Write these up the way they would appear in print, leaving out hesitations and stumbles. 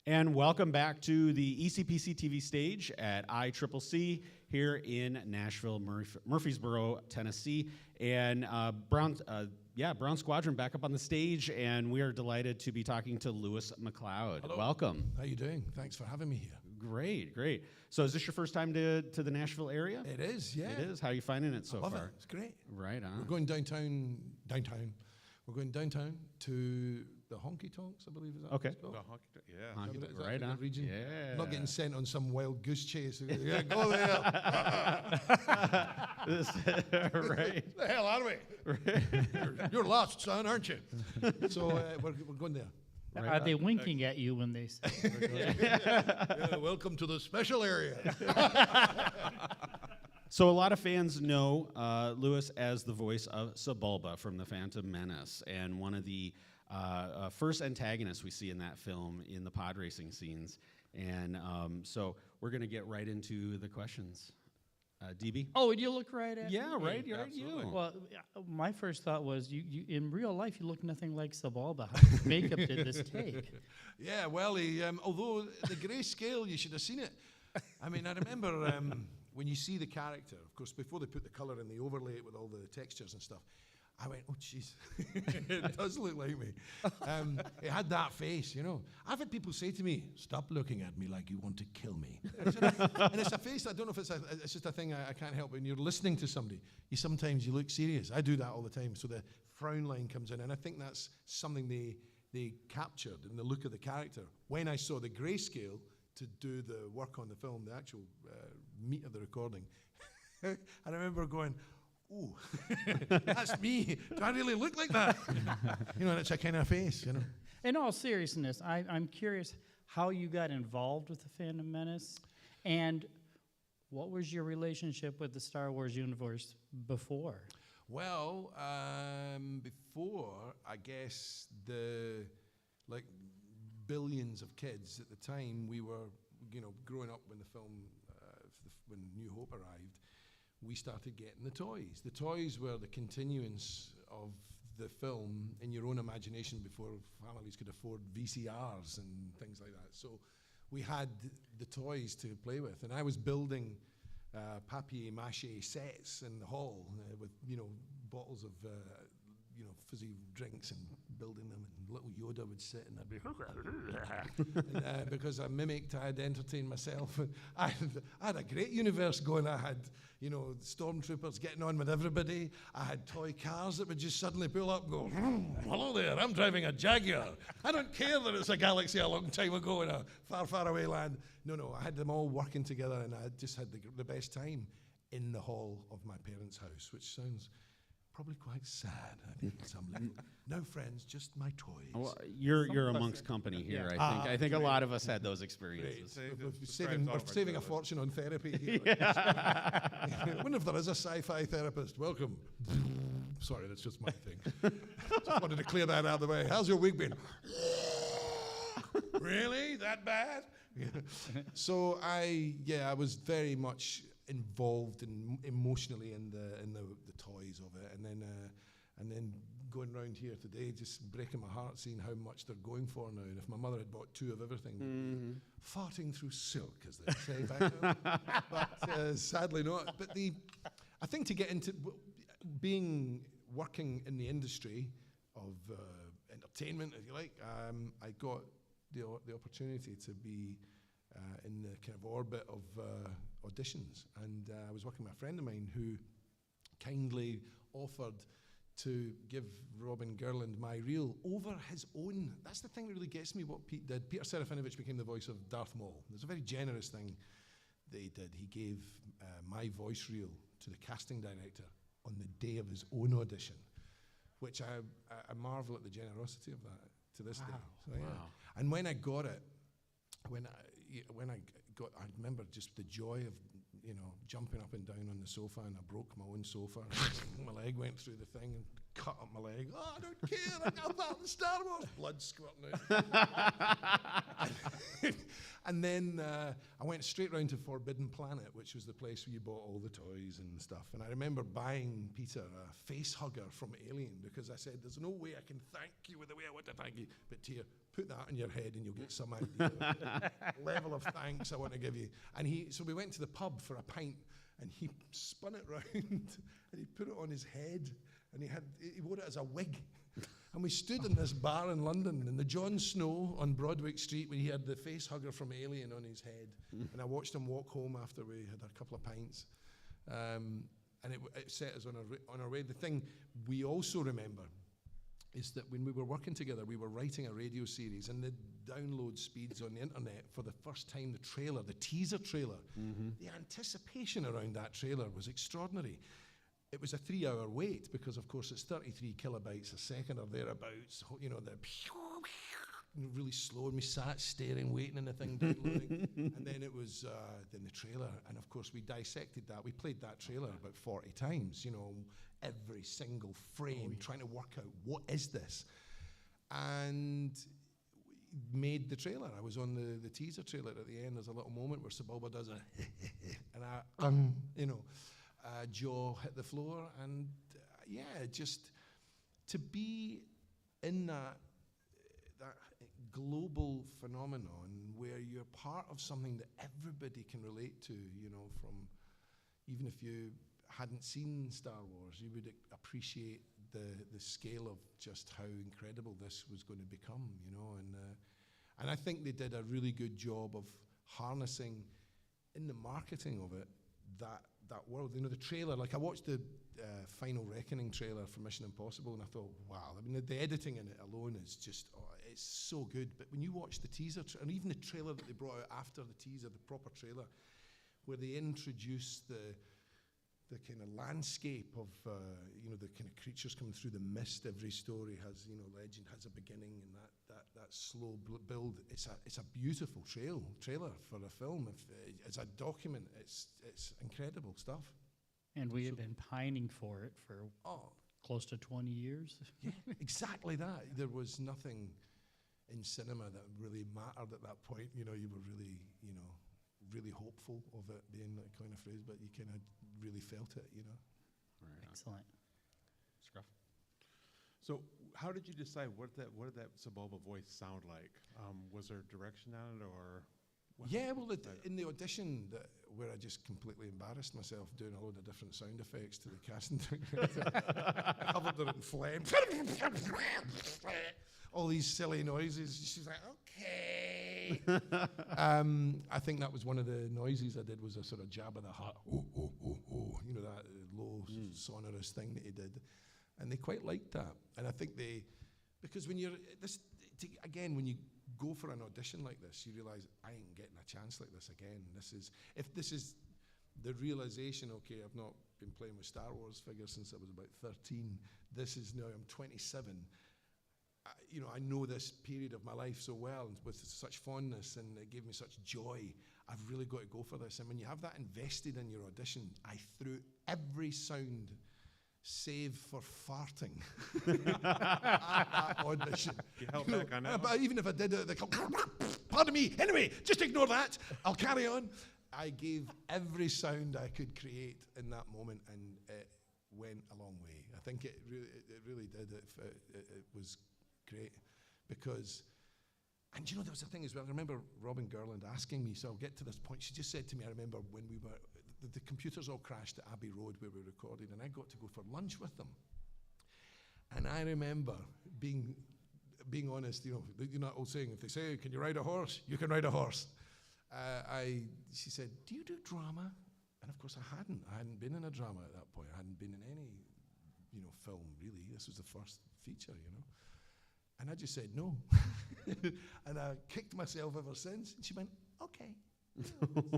And welcome back to the ECPC TV stage at ICCC here in Nashville, Murfreesboro, Tennessee. And Brown Squadron back up on the stage, and we are delighted to be talking to Lewis MacLeod. Hello. Welcome. How you doing? Thanks for having me here. Great, great. So is this your first time to the Nashville area? It is, yeah. It is. How are you finding it so Love far? it. It's great. Right on. We're going downtown. We're going downtown to the Honky Tonks, I believe. Is that Okay. what it's called? Yeah. Honky Is Tonk, that right the on. region? Yeah. Not getting sent on some wild goose chase. Yeah, go there. Right. The hell out of me. You're lost, son, aren't you? So we're going there. Right Are on. they winking at you when they say Yeah, welcome to the special area. So a lot of fans know Lewis as the voice of Sebulba from The Phantom Menace, and one of the first antagonists we see in that film in the pod racing scenes. And so we're going to get right into the questions. DB? Oh, would you look right at Yeah, me? right. You're right. absolutely. You. Well, my first thought was, you in real life, you look nothing like Sebulba. How much makeup did this take? Yeah, well, although the grayscale, you should have seen it. I mean, I remember when you see the character, of course, before they put the colour and they overlay it with all the textures and stuff, I went, oh, jeez, it does look like me. It had that face, you know. I've had people say to me, stop looking at me like you want to kill me. And it's a face, I don't know if it's just a thing I can't help. When you're listening to somebody, you look serious. I do that all the time. So the frown line comes in, and I think that's something they captured in the look of the character. When I saw the grayscale to do the work on the film, the actual meat of the recording, I remember going, ooh, that's me. Do I really look like that? You know, and it's a kind of face, you know. In all seriousness, I'm curious how you got involved with the Phantom Menace, and what was your relationship with the Star Wars universe before? Well, before, I guess, like billions of kids at the time, we were, you know, growing up when the film, when New Hope arrived, we started getting the toys. The toys were the continuance of the film in your own imagination before families could afford VCRs and things like that. So we had the toys to play with, and I was building papier-mâché sets in the hall with, you know, bottles of, you know, fizzy drinks and building them, and little Yoda would sit and I'd be and, because I mimicked, I'd entertain myself. I had a great universe going. I had, you know, stormtroopers getting on with everybody. I had toy cars that would just suddenly pull up and go, hello there, I'm driving a Jaguar. I don't care that it's a galaxy a long time ago in a far, far away land. No, I had them all working together, and I just had the best time in the hall of my parents' house, which sounds probably quite sad, I think, at some level. No friends, just my toys. Well, you're amongst company here. Yeah. I think a lot of us had those experiences. We're saving a fortune on therapy here. I wonder if there is a sci-fi therapist. Welcome. Sorry, that's just my thing. Just wanted to clear that out of the way. How's your week been? Really? That bad? So I was very much involved emotionally in the toys of it, and then going around here today, just breaking my heart, seeing how much they're going for now. And if my mother had bought 2 of everything, farting through silk, as they say back then. But sadly not. But I think to get into working in the industry of entertainment, if you like, I got the opportunity to be in the kind of orbit of auditions, and I was working with a friend of mine who kindly offered to give Robin Gurland my reel over his own. That's the thing that really gets me, what Pete did. Peter Serafinovich became the voice of Darth Maul. There's a very generous thing they did. He gave my voice reel to the casting director on the day of his own audition, which I marvel at the generosity of that to this day. So, yeah. Wow. And when I got it, I remember just the joy of, you know, jumping up and down on the sofa, and I broke my own sofa. My leg went through the thing and cut up my leg. Oh, I don't care. I got part of the Star Wars. Blood squirting out. And then I went straight round to Forbidden Planet, which was the place where you bought all the toys and stuff. And I remember buying Peter a face hugger from Alien because I said, there's no way I can thank you with the way I want to thank you. But Tia, put that in your head and you'll get some idea of the level of thanks I want to give you. And so we went to the pub for a pint and he spun it round and he put it on his head and he wore it as a wig. And we stood in this bar in London, in the John Snow on Broadwick Street, where he had the face hugger from Alien on his head. And I watched him walk home after we had a couple of pints. And it set us on our way. The thing we also remember is that when we were working together, we were writing a radio series, and the download speeds on the internet, for the first time, the teaser trailer, the anticipation around that trailer was extraordinary. It was a 3-hour wait because, of course, it's 33 kilobytes a second or thereabouts. You know, the really slow, and we sat staring, waiting, and the thing downloading. And then it was then the trailer, and of course we dissected that. We played that trailer about 40 times. You know, every single frame, trying to work out what is this, and made the trailer. I was on the teaser trailer at the end. There's a little moment where Sebulba does a and I, you know. Jaw hit the floor, and just to be in that global phenomenon where you're part of something that everybody can relate to, you know, from even if you hadn't seen Star Wars, you would appreciate the scale of just how incredible this was going to become, you know, and I think they did a really good job of harnessing in the marketing of it that world. You know, the trailer, like I watched the Final Reckoning trailer for Mission Impossible and I thought, wow, I mean, the editing in it alone is just, it's so good. But when you watch the teaser, and even the trailer that they brought out after the teaser, the proper trailer, where they introduce the kind of landscape of, you know, the kind of creatures coming through the mist. Every story has, you know, legend has a beginning, and that slow build. It's a beautiful trailer for a film. It's a document. It's incredible stuff. And we have been pining for it for close to 20 years. Yeah, exactly that. There was nothing in cinema that really mattered at that point. You know, you were really, you know, really hopeful of it being that kind of phrase, but you kind of really felt it, you know. Right. Excellent. Scruff. So how did you decide what did that Sebulba voice sound like? Was there direction on it, or? Yeah, well, in the audition where I just completely embarrassed myself doing a load of different sound effects to the casting director, covered it in phlegm, all these silly noises. She's like, okay. I think that was one of the noises I did, was a sort of Jabba the Hutt, you know, that low sonorous thing that he did. And they quite liked that. And I think because when you're, when you go for an audition like this, you realize, I ain't getting a chance like this again. If this is the realization, okay, I've not been playing with Star Wars figures since I was about 13. This is now, I'm 27. You know, I know this period of my life so well, and with such fondness, and it gave me such joy. I've really got to go for this. And when you have that invested in your audition, I threw every sound save for farting at that audition. You held back on that But one? even if I did it, they come, pardon me, anyway, just ignore that. I'll carry on. I gave every sound I could create in that moment, and it went a long way. I think it really did. It was great because, and you know, there was a thing as well. I remember Robin Gurland asking me, so I'll get to this point. She just said to me, I remember when we were, the computers all crashed at Abbey Road where we recorded, and I got to go for lunch with them. And I remember being honest, you know that old saying, if they say, can you ride a horse? You can ride a horse. She said, do you do drama? And of course I hadn't been in a drama at that point. I hadn't been in any, you know, film really. This was the first feature, you know. And I just said no. And I kicked myself ever since. And she went, okay.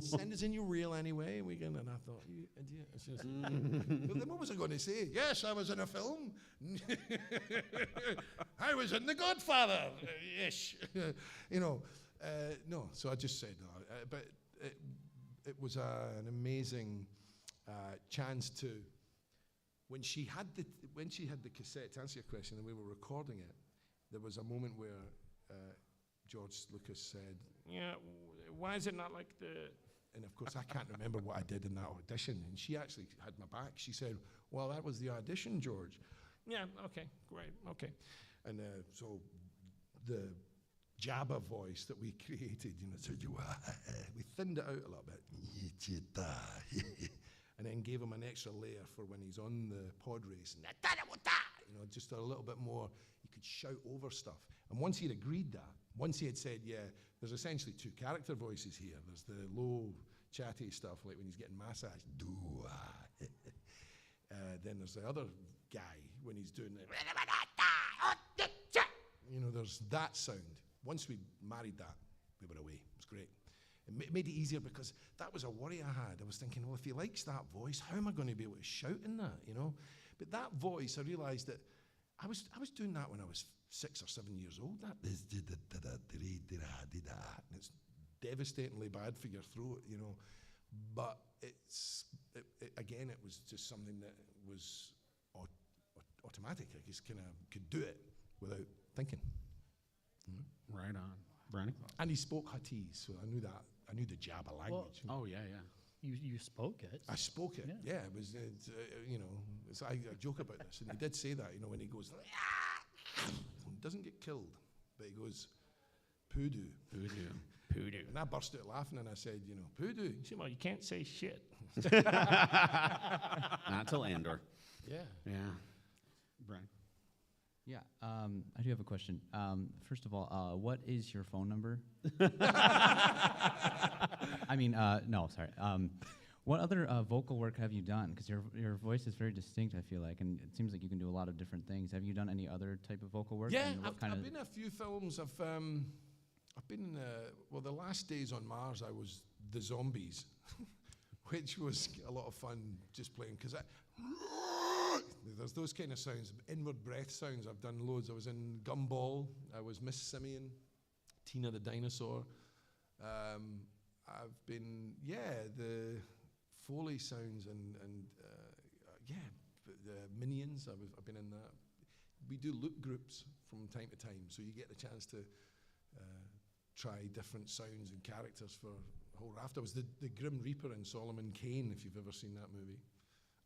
Send us in your reel anyway. And I thought, you idiot. It's just, well, then what was I going to say? Yes, I was in a film. I was in The Godfather. Ish. You know, no. So I just said no. But it was an amazing chance to when she had the cassette, to answer your question, and we were recording it, there was a moment where George Lucas said, "Yeah, why is it not like the?" And of course, I can't remember what I did in that audition. And she actually had my back. She said, "Well, that was the audition, George." Yeah. Okay. Great. Okay. And so the Jabba voice that we created, so we thinned it out a little bit. And then gave him an extra layer for when he's on the pod race. Just a little bit more, he could shout over stuff. And once he'd agreed that, once he had said, yeah, there's essentially two character voices here. There's the low, chatty stuff, like when he's getting massaged. Then there's the other guy when he's doing the, there's that sound. Once we married that, we were away. It was great. It made it easier because that was a worry I had. I was thinking, well, if he likes that voice, how am I going to be able to shout in that, But that voice, I realized that I was doing that when I was 6 or 7 years old. And it's devastatingly bad for your throat, But it was just something that was automatic. I just kind of could do it without thinking. Right on. Brownie? And he spoke Huttese, so I knew that. I knew the Jabba language. Oh, yeah. You spoke it. I spoke it. Yeah. It was, I joke about this, and he did say that, when he goes, he doesn't get killed, but he goes, poodoo. Poodoo. And I burst out laughing, and I said, poodoo. He said, well, you can't say shit. Not till Andor. Yeah. Brian? Yeah, I do have a question. First of all, what is your phone number? No, sorry. What other vocal work have you done? Because your voice is very distinct, I feel like, and it seems like you can do a lot of different things. Have you done any other type of vocal work? Yeah, And what I've been in a few films. I've been in, the last days on Mars, I was the zombies, which was a lot of fun just playing, because there's those kind of sounds, inward breath sounds. I've done loads. I was in Gumball. I was Miss Simeon, Tina the dinosaur. I've been, the Foley sounds and the Minions. I've been in that. We do loop groups from time to time, so you get the chance to try different sounds and characters for a whole raft. I was the Grim Reaper in Solomon Kane, if you've ever seen that movie.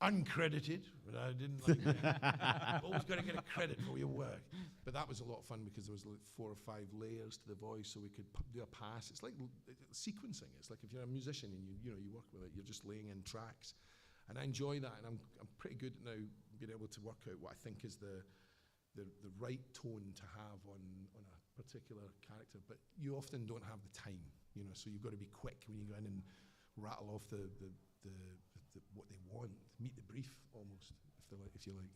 Uncredited, but I didn't like that. Always got to get a credit for your work. But that was a lot of fun because there was like 4 or 5 layers to the voice, so we could do a pass. It's like sequencing. It's like if you're a musician and you work with it, you're just laying in tracks. And I enjoy that, and I'm pretty good now being able to work out what I think is the right tone to have on a particular character. But you often don't have the time, so you've got to be quick when you go in and rattle off the what they want, meet the brief almost, if you like.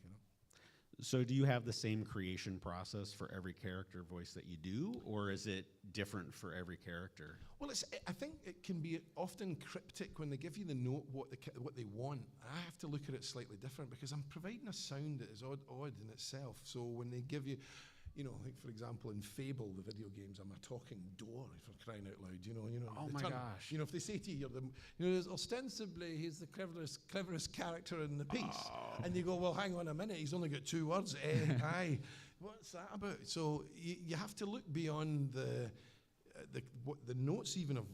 So do you have the same creation process for every character voice that you do, or is it different for every character? Well, I think it can be often cryptic when they give you the note what they want. I have to look at it slightly different because I'm providing a sound that is odd in itself. So when they give you, like for example in Fable, the video games, I'm a talking door, for crying out loud. Oh my gosh. If they say to you, there's ostensibly he's the cleverest character in the piece, and you go, well, hang on a minute, he's only got 2 words. Aye, what's that about? So you have to look beyond the notes even of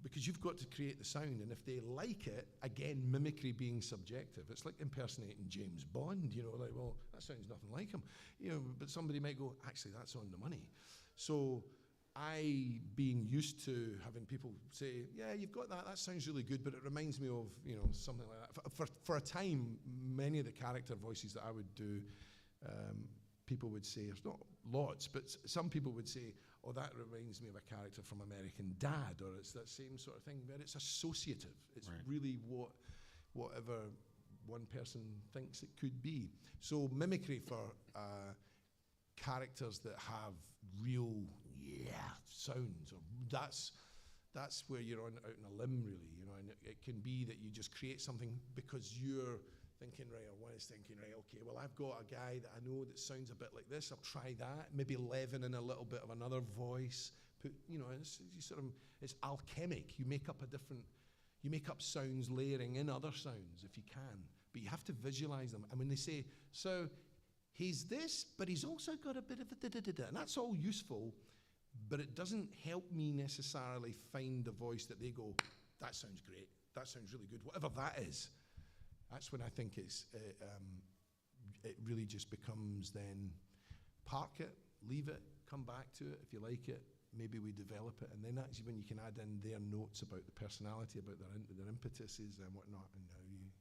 because you've got to create the sound, and if they like it, again, mimicry being subjective. It's like impersonating James Bond, like, well, that sounds nothing like him, but somebody might go, actually, that's on the money. So I, being used to having people say, yeah, you've got that sounds really good, but it reminds me of, something like that. For a time, many of the character voices that I would do, people would say, there's not lots, but some people would say, oh, that reminds me of a character from American Dad, or it's that same sort of thing, but it's associative. It's right. Really whatever one person thinks it could be. So mimicry for characters that have real sounds, or that's where you're out on a limb, really, and it can be that you just create something because you're thinking, right, or one is thinking, right, okay, well, I've got a guy that I know that sounds a bit like this, I'll try that, maybe leaven in a little bit of another voice, it's alchemic. You make up a different, You make up sounds layering in other sounds if you can, but you have to visualize them. And when they say, so he's this, but he's also got a bit of a da-da-da-da, and that's all useful, but it doesn't help me necessarily find the voice that they go, that sounds great, that sounds really good, whatever that is. That's when I think it really just becomes then park it, leave it, come back to it if you like it. Maybe we develop it, and then that's when you can add in their notes about the personality, about their impetuses and whatnot, and how you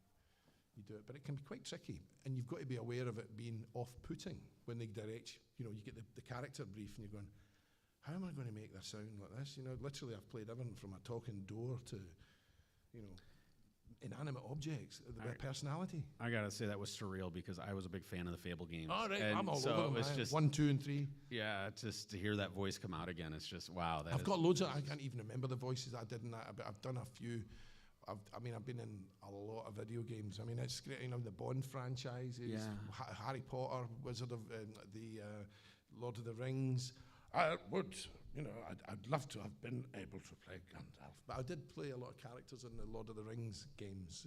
do it. But it can be quite tricky, and you've got to be aware of it being off-putting when they direct. You know, you get the character brief, and you're going, how am I going to make this sound like this? You know, literally, I've played everything from a talking door to, you know, inanimate objects, their personality. I gotta say that was surreal because I was a big fan of the Fable games. All right, and I'm all so over them. it was just 1, 2, and 3. yeah, just to hear that voice come out again, it's just wow. I've got loads of. I can't even remember the voices I did in that, but I've done a few. I've been in a lot of video games. I mean, it's great. You know, the Bond franchises, Yeah. Harry Potter, Wizard of the Lord of the Rings. I would, you know, I'd love to have been able to play Gandalf, but I did play a lot of characters in the Lord of the Rings games.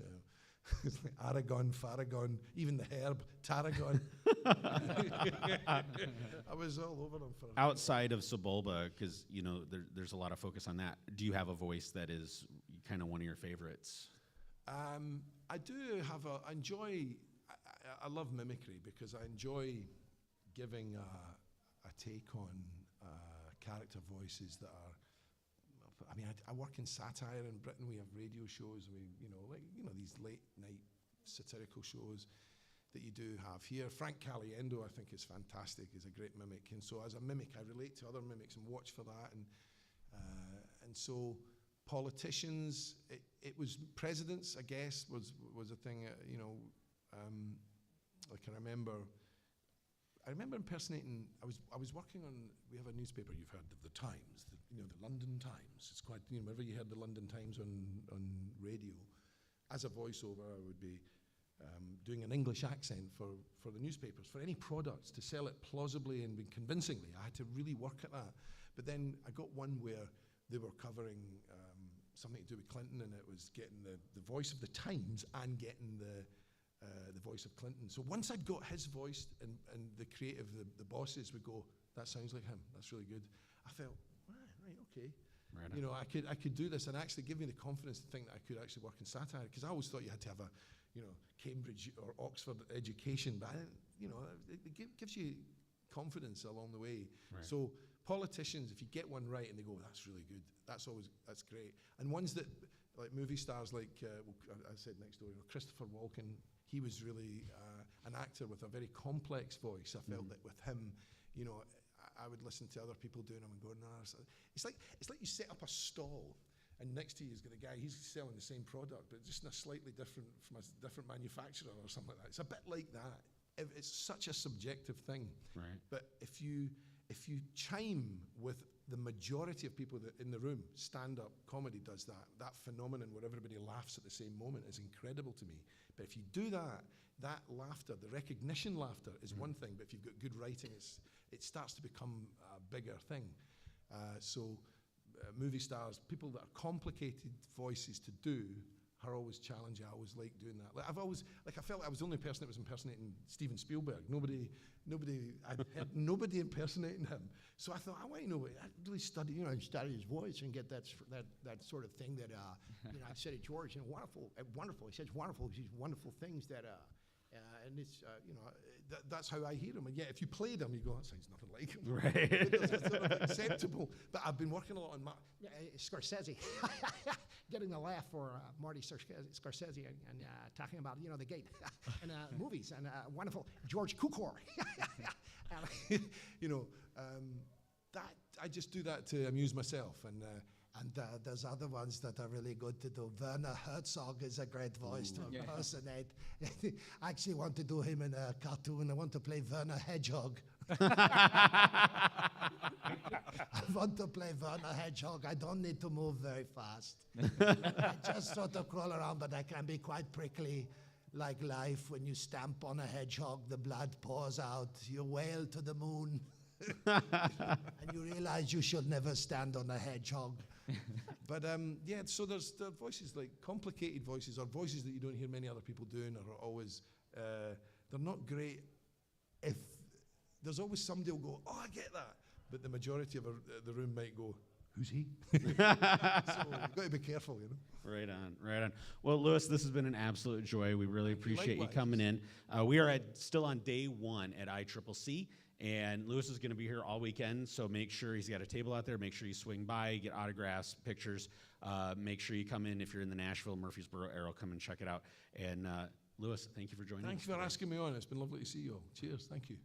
It's like Aragorn, Faragon, even the herb, Tarragon. I was all over them for Outside of Sebulba, because you know there's a lot of focus on that. Do you have a voice that is kind of one of your favorites? I do have I enjoy. I love mimicry because I enjoy giving a take on character voices that are. I mean, I work in satire in Britain. We have radio shows. These late night satirical shows that you do have here. Frank Caliendo, I think, is fantastic. He's a great mimic, and so as a mimic, I relate to other mimics and watch for that. And so politicians, it was presidents, I guess, was a thing. Like I remember impersonating. I was working on. We have a newspaper. You've heard of the Times, the London Times. It's quite. Whenever you heard the London Times on radio, as a voiceover, I would be doing an English accent for the newspapers for any products to sell it plausibly and convincingly. I had to really work at that. But then I got one where they were covering something to do with Clinton, and it was getting the voice of the Times and getting the voice of Clinton. So once I'd got his voice and the creative, the bosses would go, that sounds like him, that's really good. I felt, right, okay. Right. You know, I could do this, and actually give me the confidence to think that I could actually work in satire, because I always thought you had to have a, Cambridge or Oxford education, but it gives you confidence along the way. Right. So politicians, if you get one right and they go, that's really good, that's great. And ones that, like movie stars like, I said next door, Christopher Walken, he was really an actor with a very complex voice. I felt that with him, I would listen to other people doing them and going, no, it's like you set up a stall, and next to you has got a guy, he's selling the same product, but just in a slightly different, from a different manufacturer or something like that. It's a bit like that. It's such a subjective thing. Right. But if you chime with the majority of people that in the room, stand-up comedy does that. That phenomenon where everybody laughs at the same moment is incredible to me. But if you do that laughter, the recognition laughter is one thing, but if you've got good writing, it starts to become a bigger thing. So movie stars, people that are complicated voices to do, are always challenging. I always like doing that. I felt like I was the only person that was impersonating Steven Spielberg. I'd heard nobody impersonating him. So I thought, I want to know. I really study his voice and get that sort of thing that I said to George, wonderful. He says wonderful. These wonderful things that and it's that's how I hear him. And yet, if you played him, you go, that sounds nothing like him. Right. It's sort of acceptable. But I've been working a lot on Scorsese, getting the laugh for Marty Scorsese and talking about the gate and movies and wonderful George Cukor. That I just do that to amuse myself and there's other ones that are really good to do. Werner Herzog is a great voice to impersonate. I actually want to do him in a cartoon. I want to play Werner Hedgehog. I want to play Werner Hedgehog. I don't need to move very fast. I just sort of crawl around, but I can be quite prickly. Like life, when you stamp on a hedgehog, the blood pours out. You wail to the moon. And you realize you should never stand on a hedgehog. But yeah, so there are voices like complicated voices or voices that you don't hear many other people doing are always, they're not great. If there's always somebody will go, oh, I get that. But the majority of the room might go, who's he? So you've got to be careful, you know. Right on, right on. Well, Lewis, this has been an absolute joy. We really appreciate you Likewise. coming in. We are still on day 1 at ICCC, and Lewis is going to be here all weekend, so make sure he's got a table out there. Make sure you swing by, get autographs, pictures. Make sure you come in if you're in the Nashville, Murfreesboro area, come and check it out. And Lewis, thank you for joining us. Thanks for today. asking me on. It's been lovely to see you all. Cheers. Thank you.